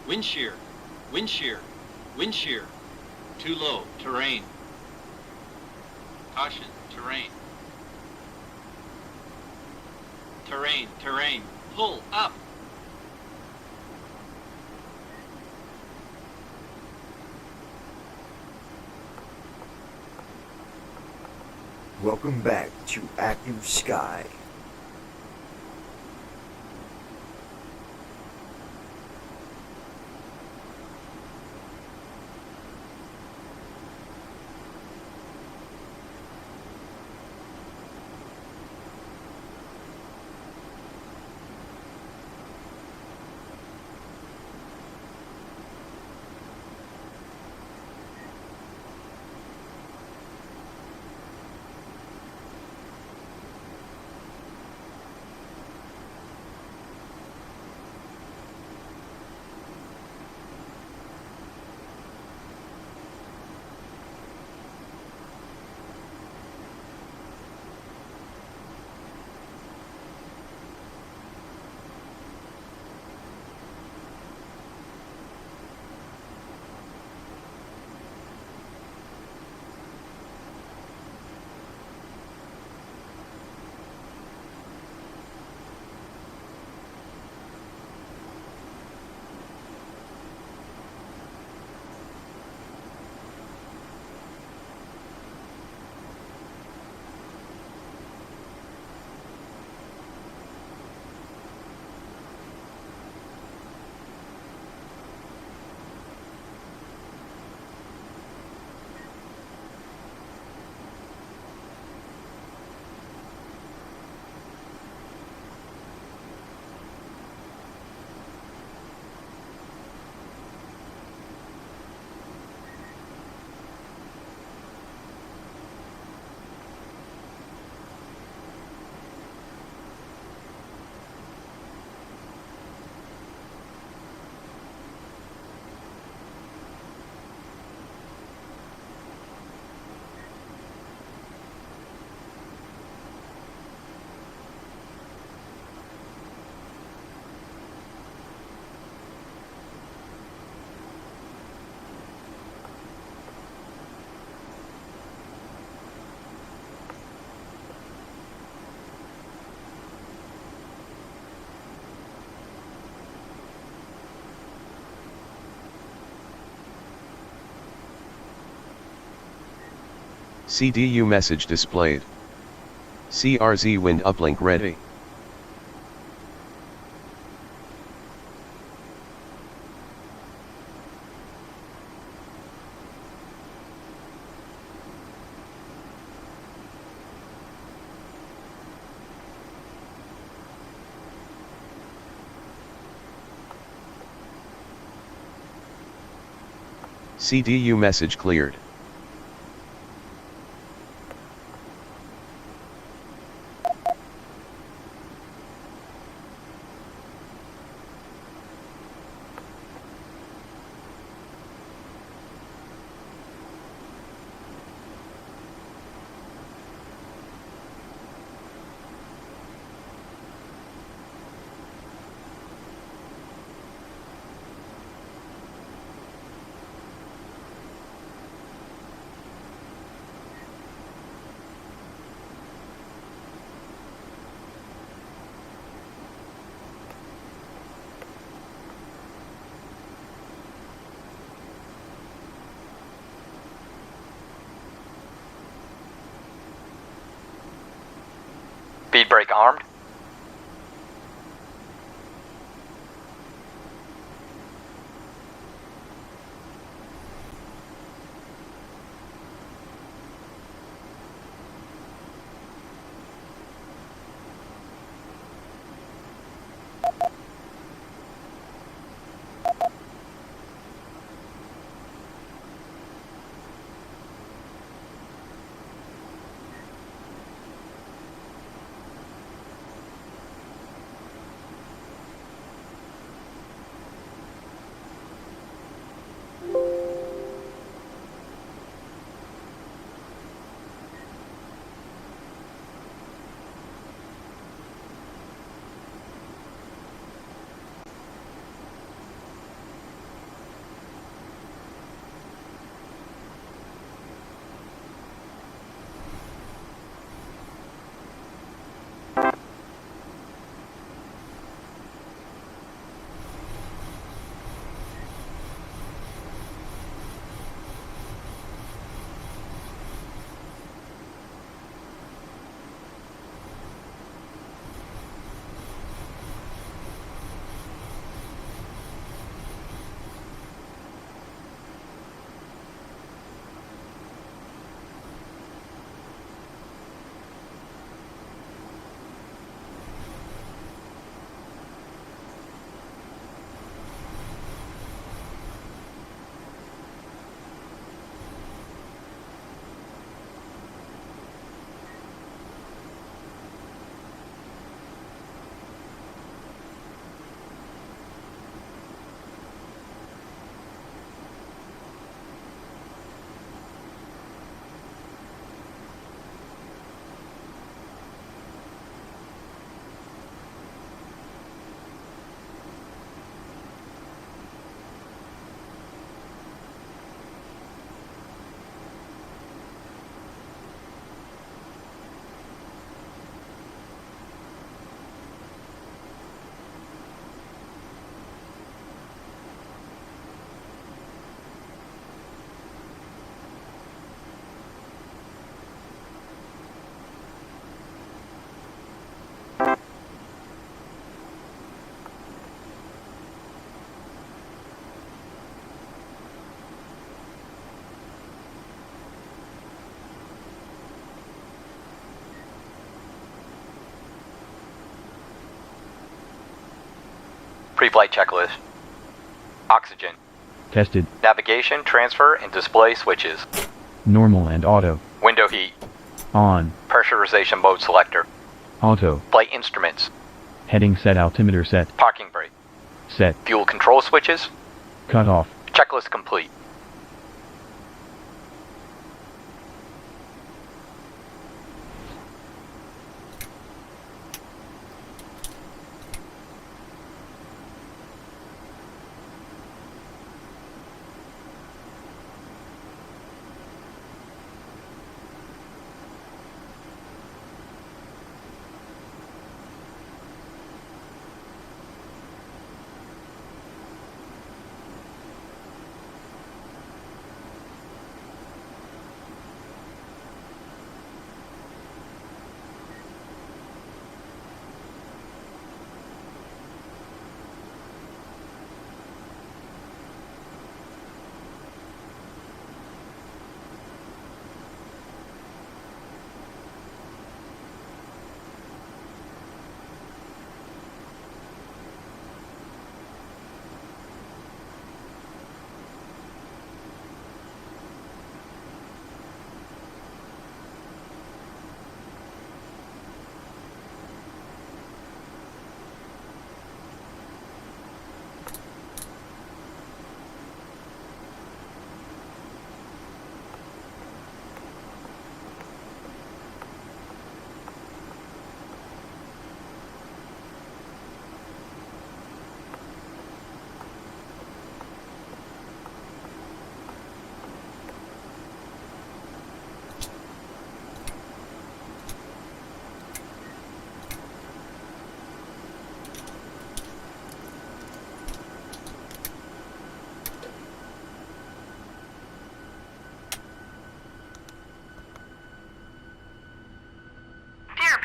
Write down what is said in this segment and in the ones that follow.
Wind shear. Wind shear. Wind shear. Too low. Terrain. Caution. Terrain. Terrain. Terrain. Pull up. Welcome back to Active Sky. CDU message displayed. CRZ wind uplink ready. CDU message cleared. Speed brake armed. Pre-flight checklist. Oxygen. Tested. Navigation, transfer, and display switches. Normal and auto. Window heat. On. Pressurization mode selector. Auto. Flight instruments. Heading set. Altimeter set. Parking brake. Set. Fuel control switches. Cut off. Checklist complete.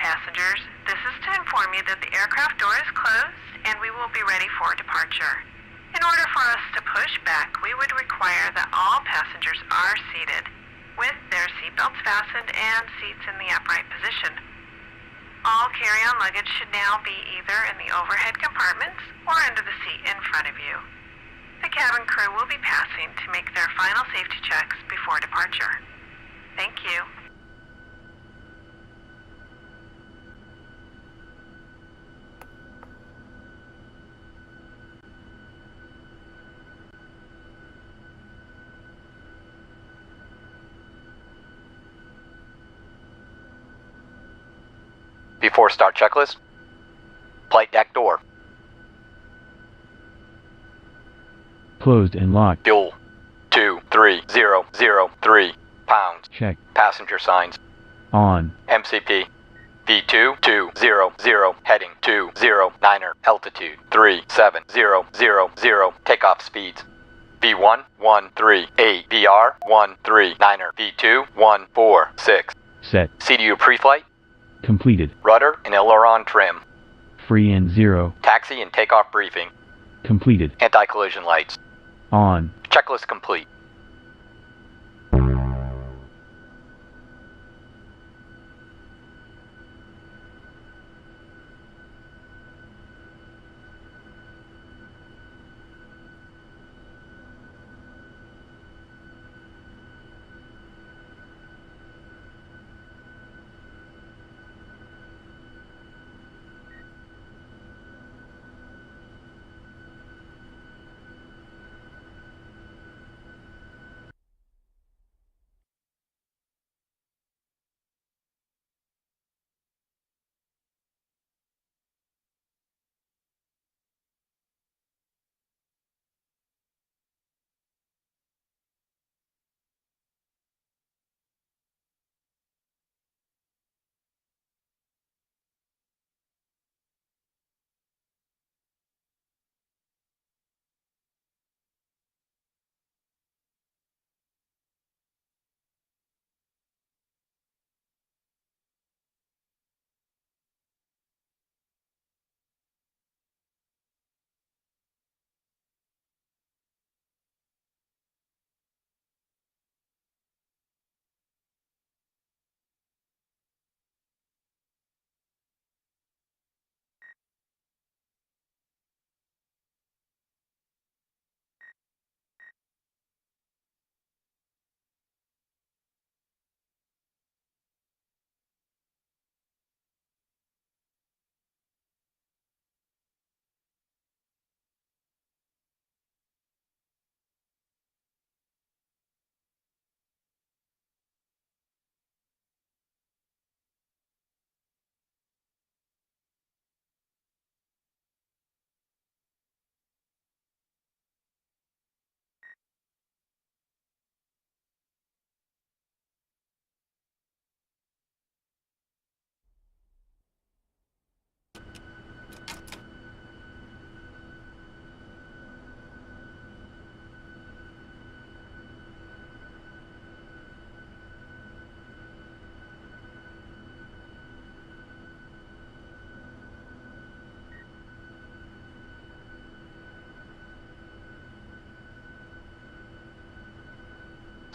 Passengers, this is to inform you that the aircraft door is closed and we will be ready for departure. In order for us to push back, we would require that all passengers are seated with their seatbelts fastened and seats in the upright position. All carry-on luggage should now be either in the overhead compartments or under the seat in front of you. The cabin crew will be passing to make their final safety checks before departure. Thank you. Before start checklist. Flight deck door. Closed and locked. Fuel. 23003 pounds. Check. Passenger signs. On. MCP. V2200 heading 209er altitude 37000 takeoff speeds. V1138 VR 139er V2146. Set. CDU pre-flight. Completed. Rudder and aileron trim. Free and 0. Taxi and takeoff briefing. Completed. Anti-collision lights. On. Checklist complete.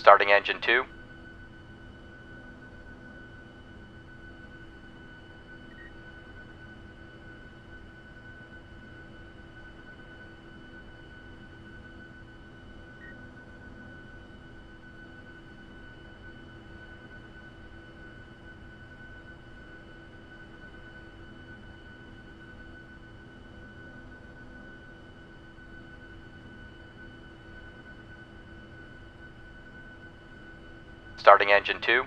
Starting engine 2. Starting engine 2.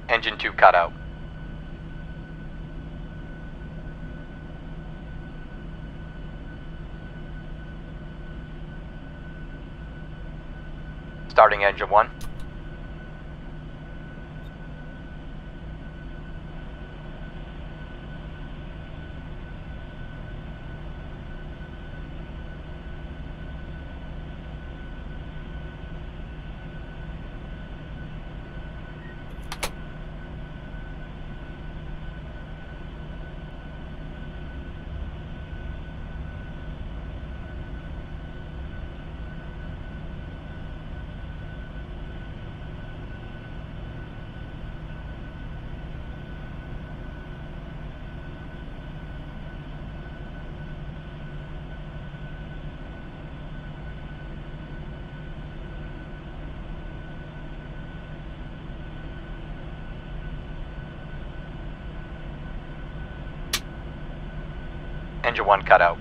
Engine 2 cut out. Starting engine 1. Engine 1 cut out.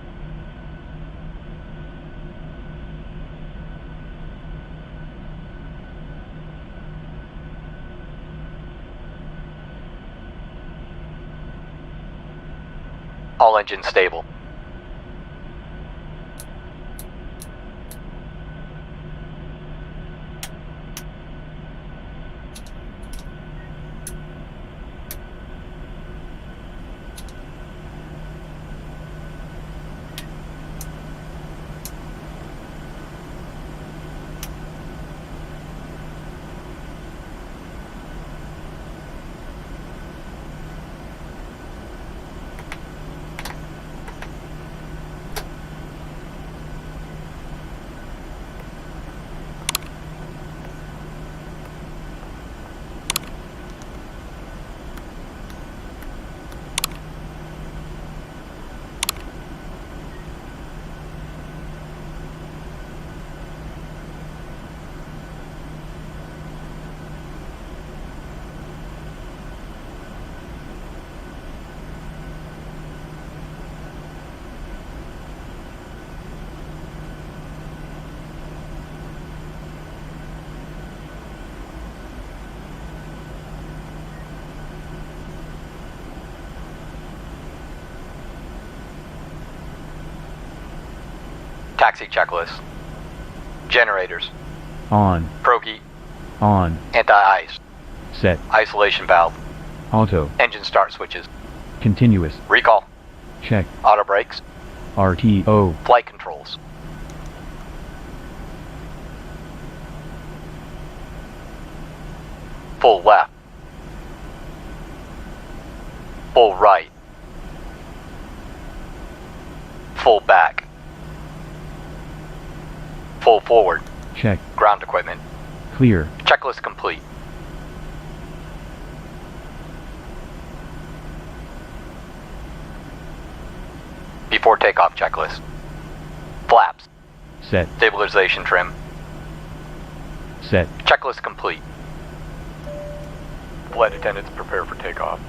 All engines stable. Taxi checklist. Generators. On. Progi. On. Anti-ice. Set. Isolation valve. Auto. Engine start switches. Continuous. Recall. Check. Auto brakes. RTO. Flight controls. Full left. Full right. Full back. Full forward. Check. Ground equipment. Clear. Checklist complete. Before takeoff checklist. Flaps. Set. Stabilization trim. Set. Checklist complete. Flight attendants prepare for takeoff.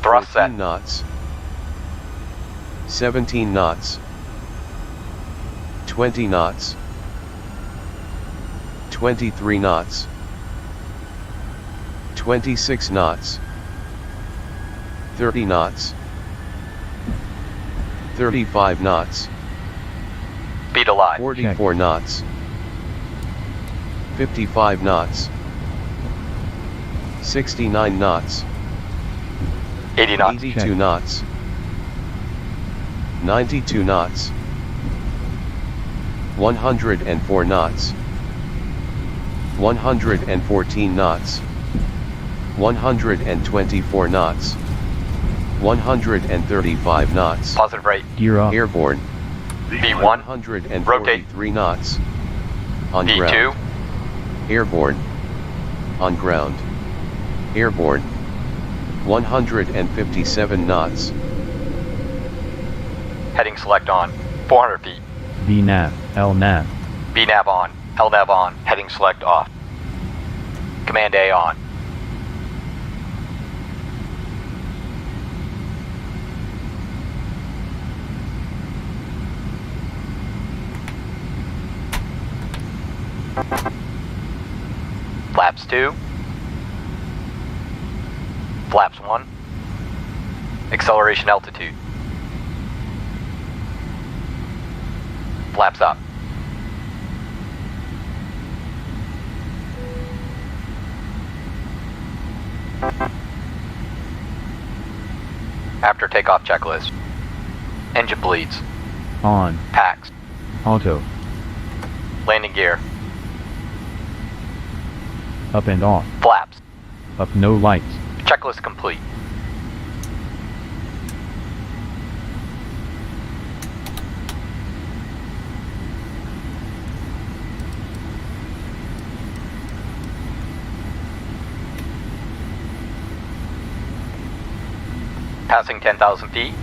Thrust set. 14 knots. 17 knots. 20 knots. 23 knots. 26 knots. 30 knots. 35 knots. Speed alive. 44 knots. 55 knots. 69 knots. 80 knots. 82 Check. knots. 92 knots. 104 knots. 114 knots. 124 knots. 135 knots. Positive rate. Gear up. Airborne. V1. 143 knots. On V2. ground. Airborne. On ground. Airborne. 157 knots. Heading select on. 400 feet. VNAV. LNAV. VNAV on. LNAV on. Heading select off. Command A on. Flaps 2. Flaps 1. Acceleration altitude. Flaps up. After takeoff checklist. Engine bleeds. On. Packs. Auto. Landing gear. Up and off. Flaps. Up no lights. Checklist complete. Passing 10,000 feet.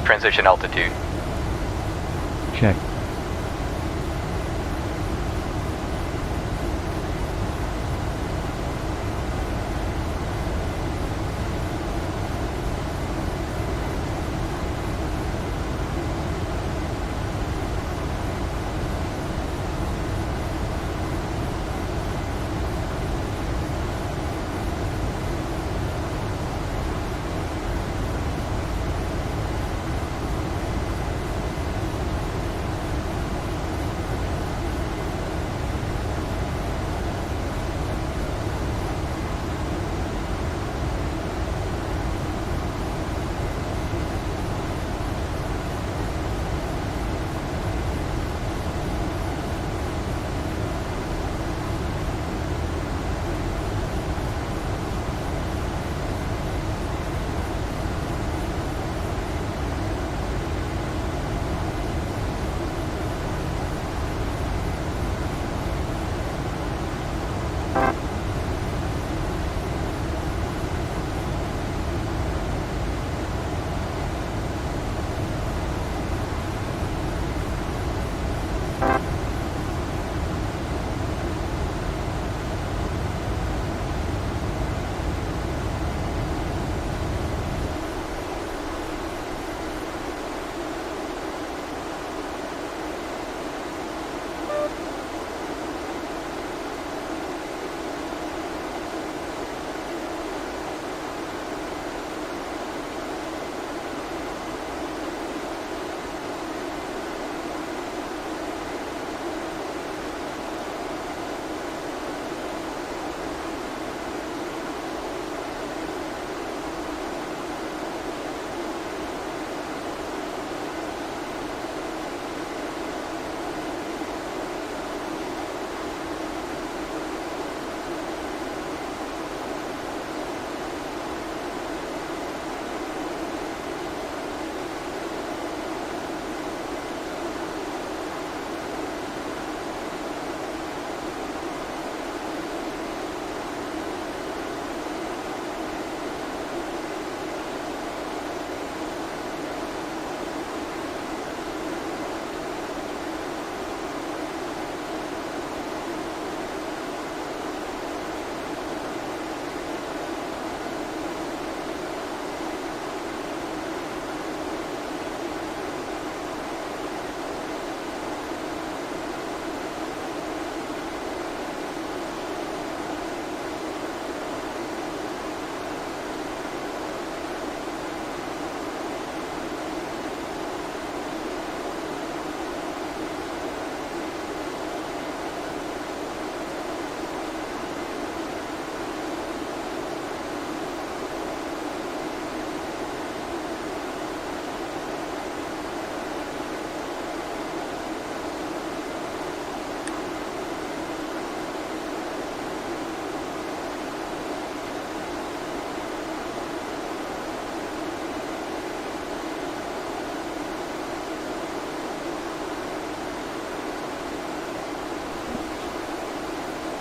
Transition altitude. Check.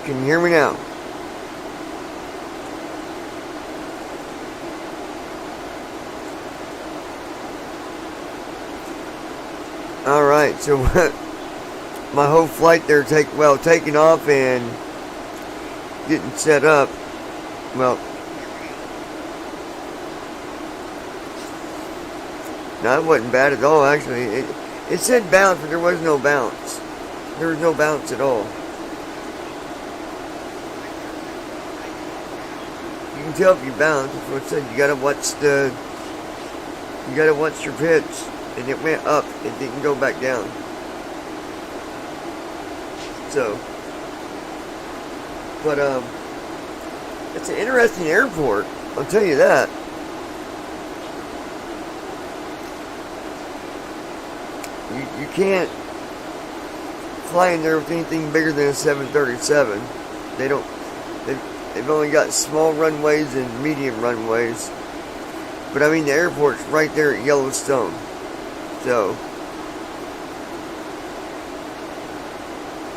Can you hear me now? Alright, so my whole flight there taking off and getting set up. Well, no, it wasn't bad at all, actually. It said bounce, but there was no bounce. There was no bounce at all. You can tell if you bounce. That's what it said. You gotta watch your pitch. And it went up. It didn't go back down. So, but it's an interesting airport. I'll tell you that. You can't fly in there with anything bigger than a 737. They've only got small runways and medium runways. But I mean, the airport's right there at Yellowstone. So,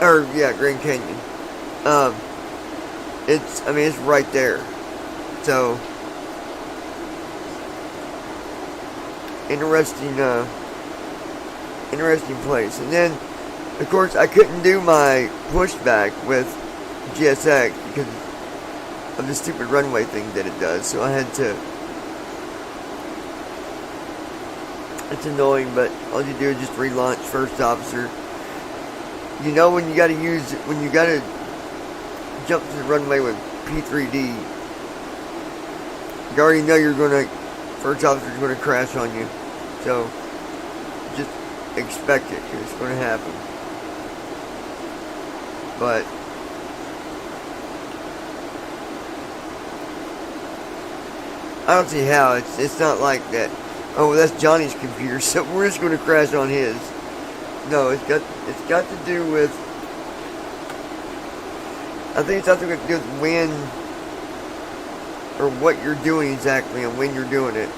Grand Canyon. It's right there. So, interesting place. And then, of course, I couldn't do my pushback with GSX because of the stupid runway thing that it does. So I had to. It's annoying, but all you do is just relaunch first officer. You know when you gotta jump to the runway with P3D, you already know first officer's gonna crash on you. So, just expect it, because it's gonna happen. But, I don't see how. It's not like that. Oh, well, that's Johnny's computer, so we're just gonna crash on his. No, it's got to do with. I think it's something to do with when or what you're doing exactly and when you're doing it.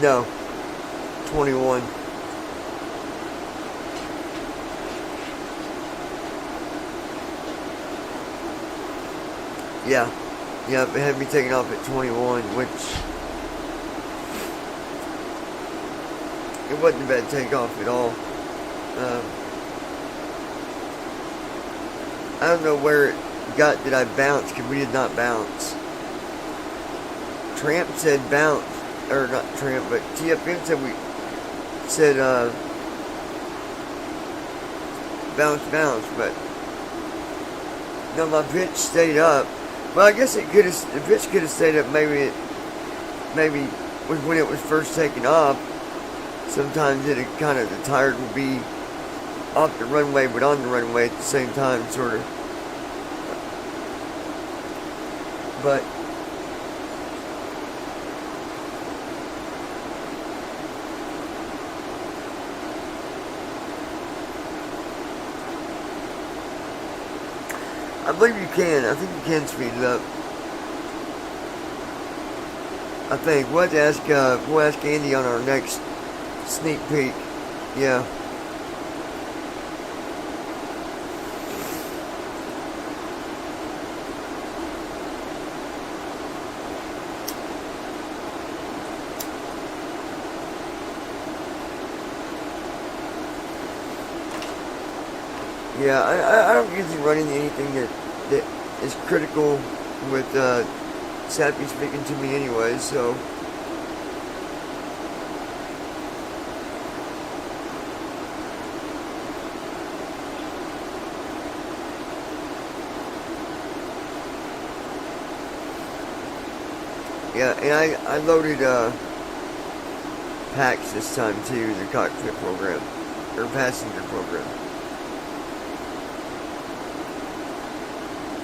No, 21. Yeah, it had me taken off at 21, which. It wasn't a bad takeoff at all. I don't know where it got that I bounced, because we did not bounce. Tramp said bounce, or not Tramp, but TFM said bounce, but no, my pitch stayed up. Well, I guess the pitch could have stayed up. Maybe was when it was first taken off. Sometimes the tire will be off the runway but on the runway at the same time, sort of. But I believe you can. I think you can speed it up. I think we'll ask Andy on our next sneak peek. Yeah. Yeah, I don't usually run into anything that is critical with Sappy speaking to me anyway, so. Yeah, and I loaded packs this time too, the cockpit program, or passenger program.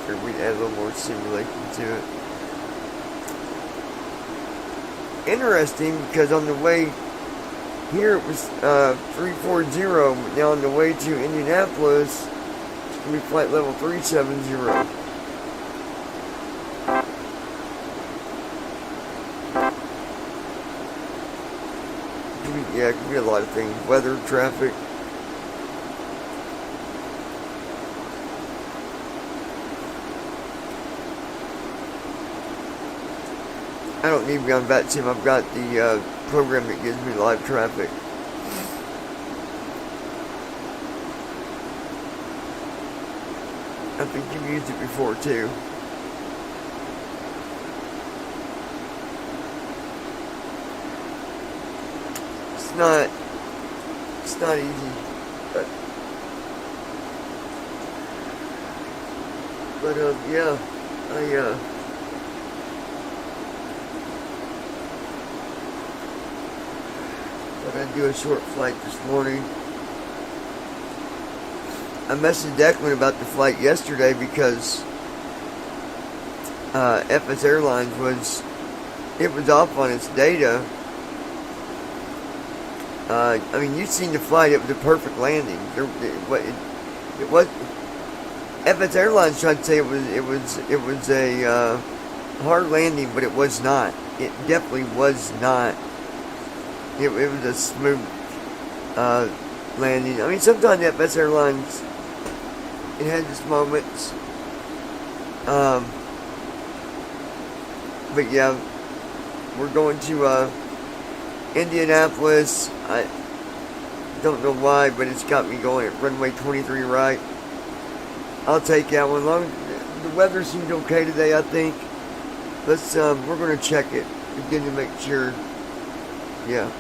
Or we add a little more simulation to it. Interesting, because on the way here it was 340, now on the way to Indianapolis, it's going to be flight level 370. Yeah, it could be a lot of things. Weather, traffic. I don't need to be on VATSIM. I've got the program that gives me live traffic. I think you've used it before too. It's not easy, but yeah, I'm gonna do a short flight this morning. I messaged Declan about the flight yesterday because FS Airlines was off on its data. I mean, you've seen the flight. It was a perfect landing. It was. FS Airlines tried to say it was a hard landing, but it was not. It definitely was not. It was a smooth landing. I mean, sometimes FS Airlines, it had its moments. But yeah, we're going to Indianapolis. I don't know why, but it's got me going at runway 23 right. I'll take that one. The weather seemed okay today, I think. We're going to check it again to make sure. Yeah.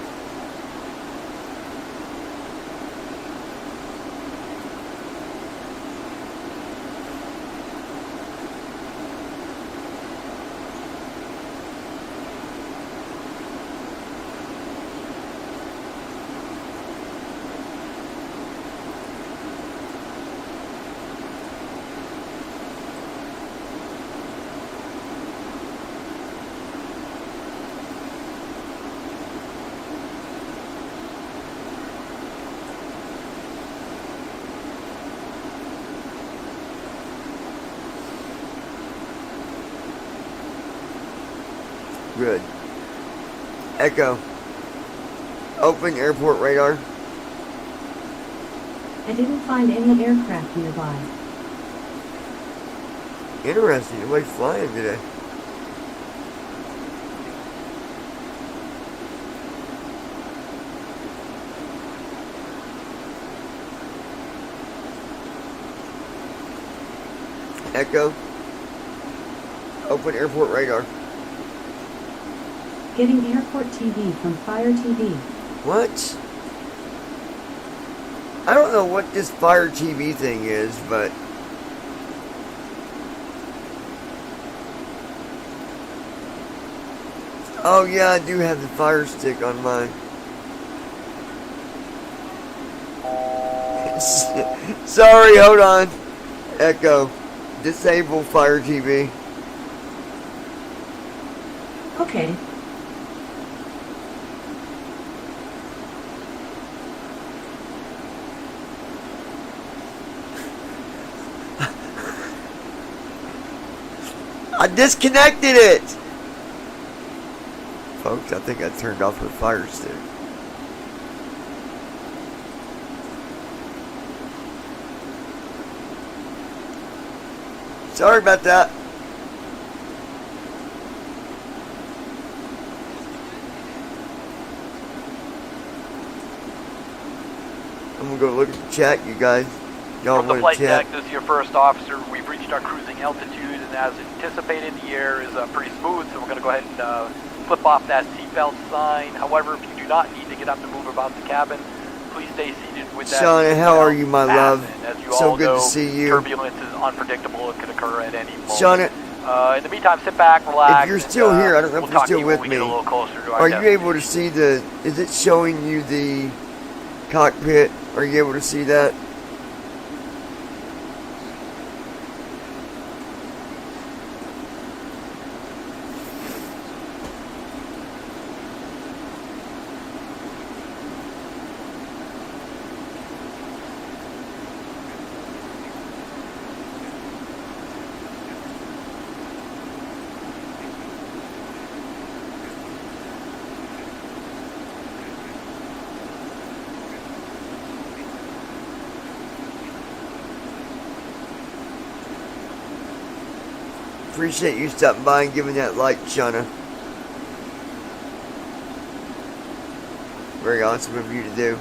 Good. Echo. Open airport radar. I didn't find any aircraft nearby. Interesting. Nobody's flying today. Echo. Open airport radar. Getting airport TV from Fire TV. What? I don't know what this Fire TV thing is, but... Oh yeah, I do have the Fire Stick on mine. Sorry, hold on. Echo. Disable Fire TV. Okay. I disconnected it! Folks, I think I turned off the Fire Stick. Sorry about that. I'm gonna go look at the chat, you guys. Y'all From the want flight to chat? deck, this is your first officer. We've reached our cruising altitude, and as anticipated, the air is pretty smooth, so we're going to go ahead and flip off that seatbelt sign. However, if you do not need to get up to move about the cabin, please stay seated with that. Shauna, how are you, my love? As you So all good know, to see you. Turbulence is unpredictable. It could occur at any moment. Shauna, in the meantime, sit back, relax. if you're still here, I don't know if we'll you're talk to still you when with we me. get a little closer to our Are you able to destination. see is it showing you the cockpit? Are you able to see that? Appreciate you stopping by and giving that like, Shauna. Very awesome of you to do.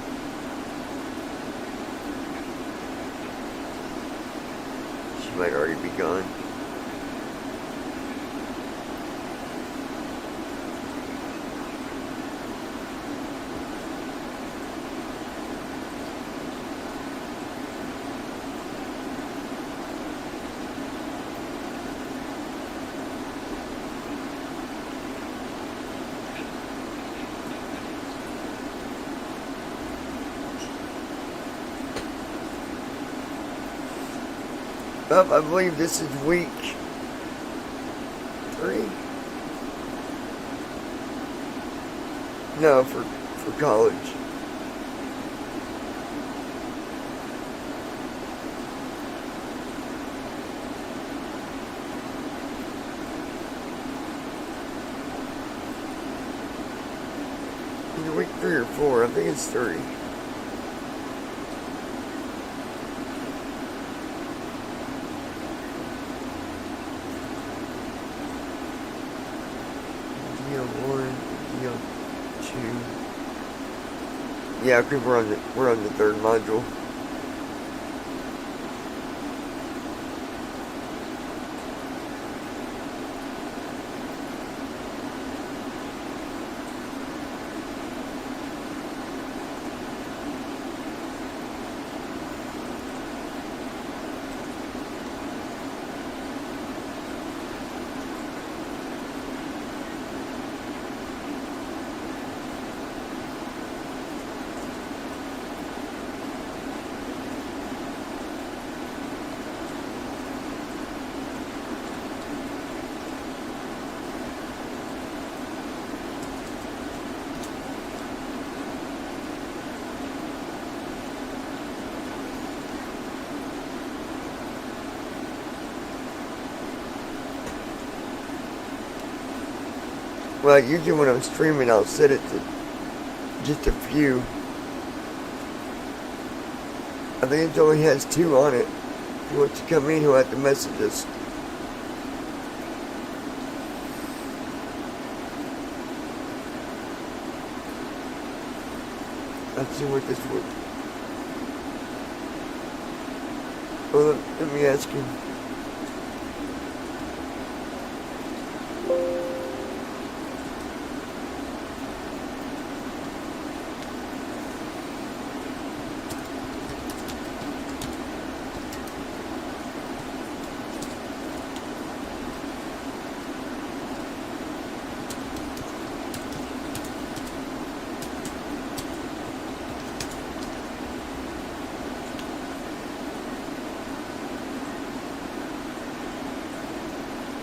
She might already be gone. I believe this is week 3. No, for college. Either week 3 or 4. I think it's 3. 1, EO 2. Yeah, because we're on the third module. Well, usually when I'm streaming, I'll set it to just a few. I think it only has 2 on it. If you want to come in, he'll have to message us. Let's see what this would. Well, let me ask you.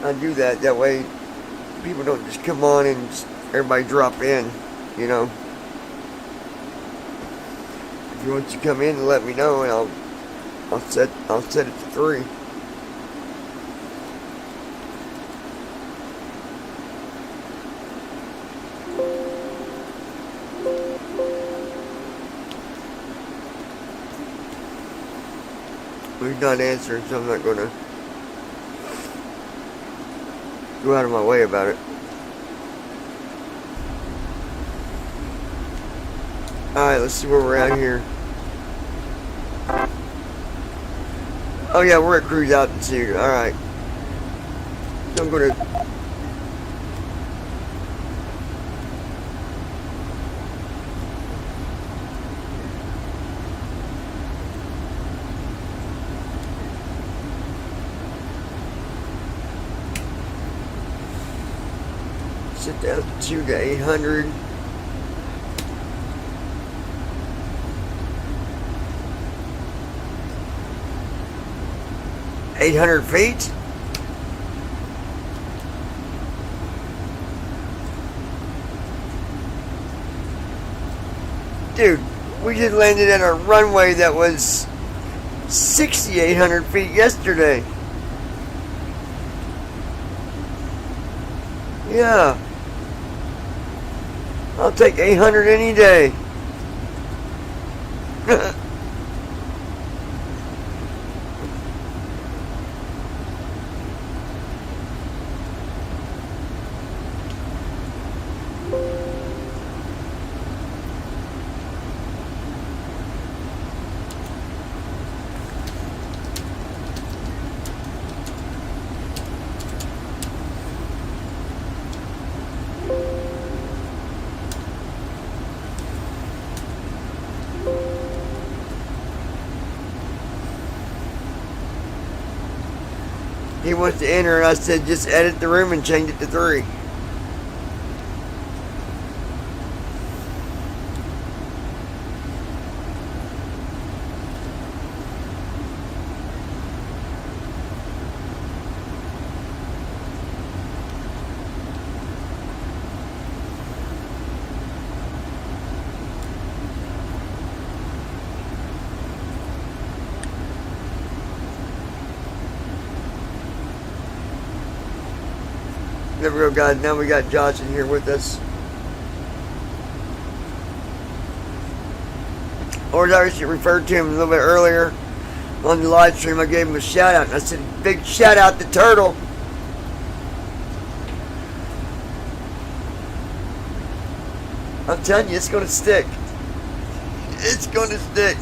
I do that way people don't just come on and just everybody drop in, you know. If you want to come in and let me know, and I'll set it to 3. Well, he's not answering, so I'm not gonna go out of my way about it. Alright, let's see where we're at here. Oh yeah, we're at cruise altitude. Alright. So I'm gonna set the altitude to 800. $800 feet? Dude, we just landed at a runway that was 6,800 feet yesterday. Yeah. I'll take 800 any day. He wants to enter, and I said just edit the room and change it to 3. There we go, guys. Now we got Josh in here with us. Or as I actually referred to him a little bit earlier on the live stream, I gave him a shout out, and I said, big shout out to Turtle. I'm telling you, it's gonna stick. It's gonna stick.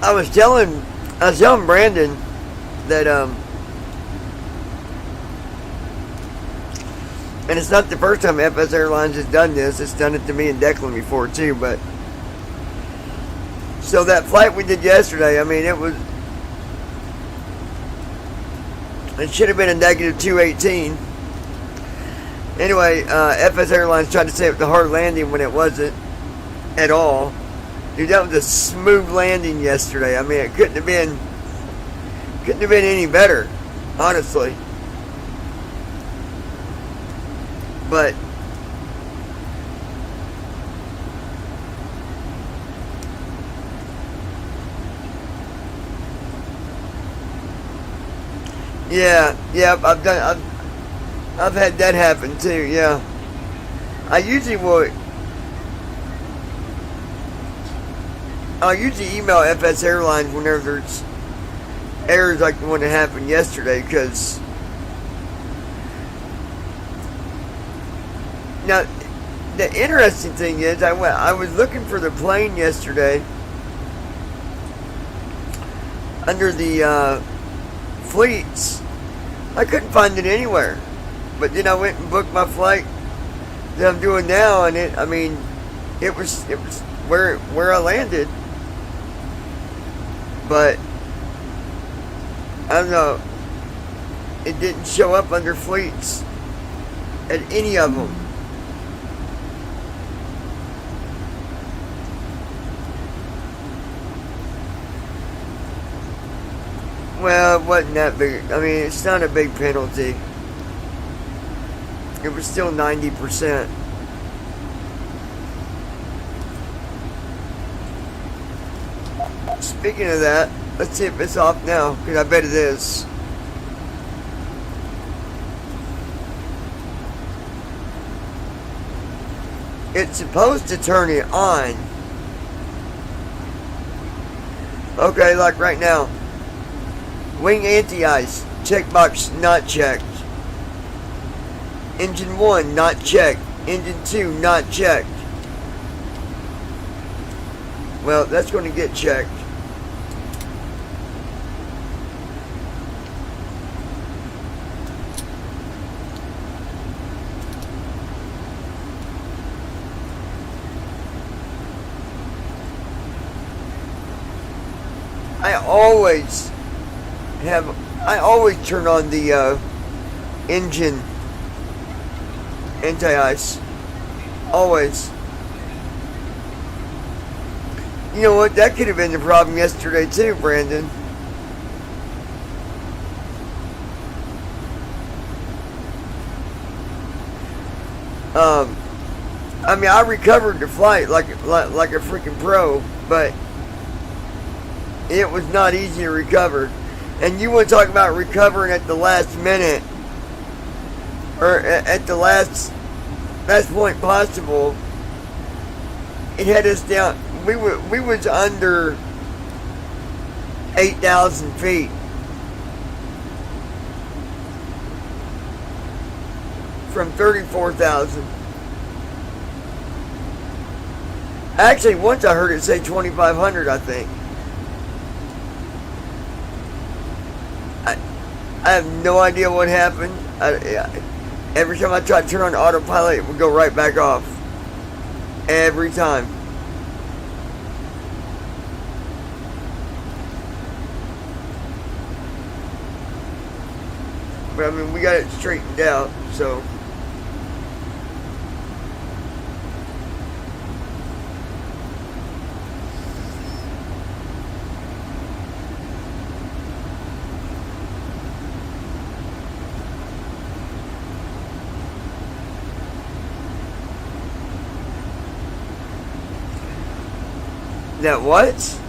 I was telling Brandon that and it's not the first time FS Airlines has done this. It's done it to me and Declan before too. But so that flight we did yesterday, I mean, it should have been a negative 218. Anyway, FS Airlines tried to say it was a hard landing when it wasn't at all. Dude, that was a smooth landing yesterday. I mean, it couldn't have been any better, honestly. But yeah, I've had that happen too. Yeah, I'll usually email FS Airlines whenever there's errors like the one that happened yesterday, because now the interesting thing is I was looking for the plane yesterday under the fleets. I couldn't find it anywhere, but then I went and booked my flight that I'm doing now, and it was where I landed. But I don't know, it didn't show up under fleets at any of them. Well, it wasn't that big. I mean, it's not a big penalty. It was still 90%. Speaking of that, let's see if it's off now, because I bet it is. It's supposed to turn it on. Okay, like right now. Wing anti-ice, checkbox not checked. Engine 1 not checked. Engine 2 not checked. Well, that's going to get checked. I always turn on the engine anti-ice. Always. You know what? That could have been the problem yesterday too, Brandon. I mean, I recovered the flight like a freaking pro, but it was not easy to recover. And you want to talk about recovering at the last minute, or at the last point possible? It had us down. We was under 8,000 feet. From 34,000. Actually, once I heard it say 2,500, I think. I have no idea what happened. Every time I try to turn on autopilot, it would go right back off. Every time. But I mean, we got it straightened out, so. That what?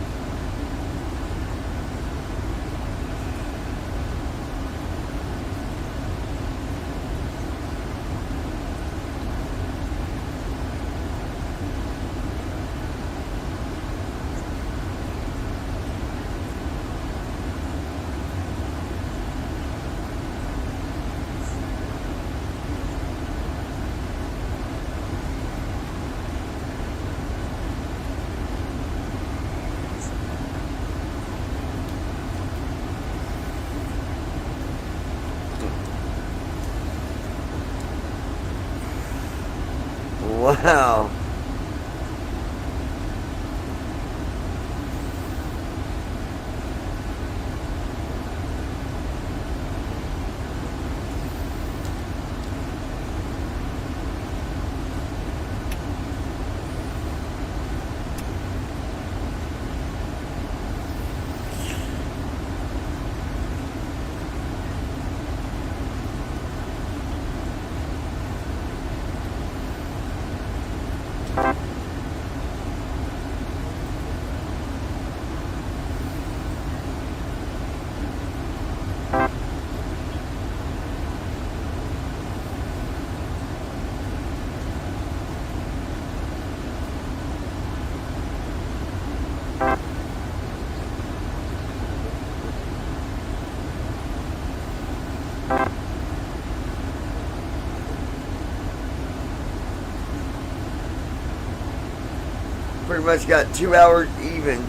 Pretty much got 2 hours even.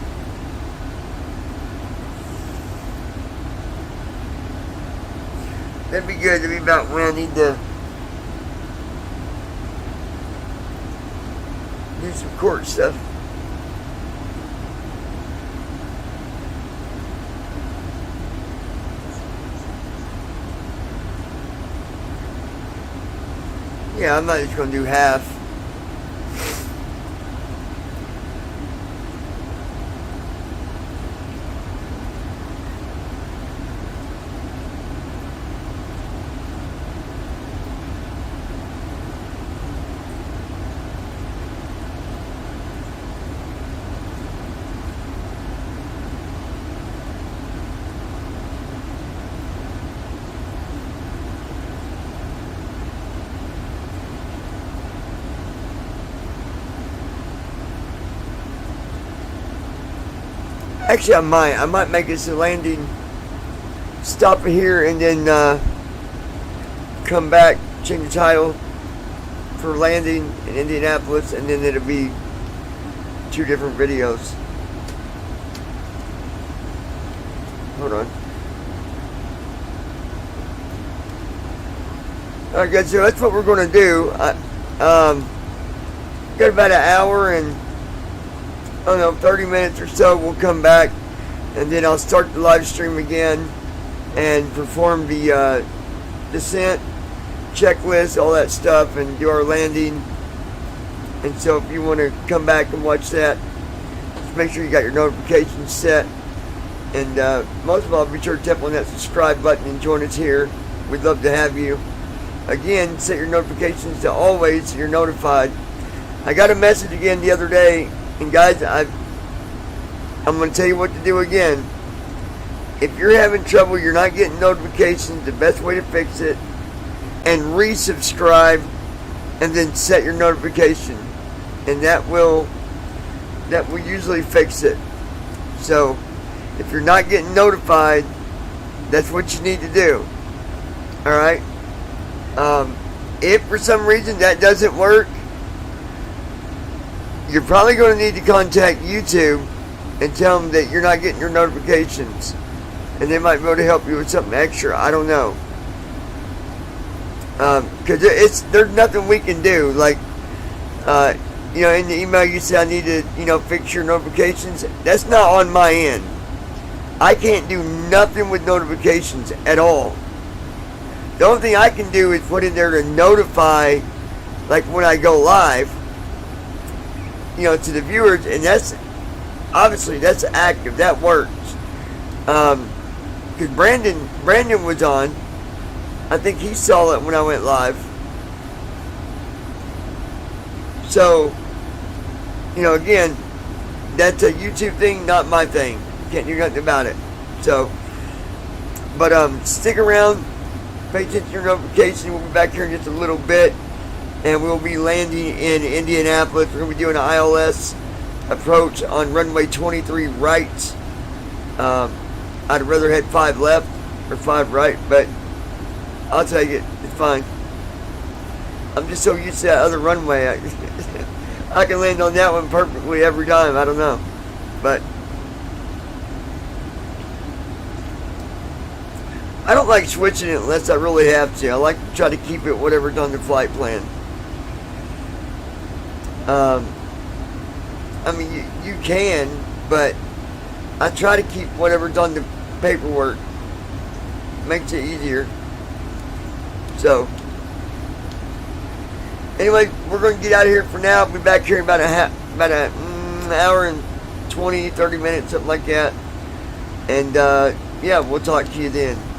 That'd be good. That'd be about when I need to do some court stuff. Yeah, I'm not just going to do half. Actually, I might make this a landing, stop here, and then come back, change the title for landing in Indianapolis, and then it'll be 2 different videos. Hold on. Alright guys, so that's what we're going to do. Got about an hour and I don't know, 30 minutes or so. We'll come back and then I'll start the live stream again and perform the descent checklist, all that stuff, and do our landing. And so if you want to come back and watch that, just make sure you got your notifications set. And most of all, be sure to tap on that subscribe button and join us here. We'd love to have you. Again, set your notifications to always so you're notified. I got a message again the other day, and guys, I'm going to tell you what to do again. If you're having trouble, you're not getting notifications, the best way to fix it, and resubscribe, and then set your notification, and that will usually fix it. So if you're not getting notified, that's what you need to do. Alright? If for some reason that doesn't work, you're probably going to need to contact YouTube and tell them that you're not getting your notifications, and they might be able to help you with something extra. I don't know, because there's nothing we can do. Like in the email you say I need to fix your notifications. That's not on my end. I can't do nothing with notifications at all. The only thing I can do is put in there to notify, like when I go live, to the viewers, and that's obviously that's active. That works. Because Brandon was on. I think he saw it when I went live. So, again, that's a YouTube thing, not my thing. Can't do nothing about it. So, but stick around. Pay attention to your notification. We'll be back here in just a little bit, and we'll be landing in Indianapolis. We're going to be doing an ILS approach on runway 23 right. I'd have rather had 5 left or 5 right, but I'll take it. It's fine. I'm just so used to that other runway. I can land on that one perfectly every time. I don't know, but I don't like switching it unless I really have to. I like to try to keep it whatever's on the flight plan. I mean, you can, but I try to keep whatever's on the paperwork. Makes it easier. So, anyway, we're going to get out of here for now. I'll be back here in about an hour and 20, 30 minutes, something like that. And, yeah, we'll talk to you then.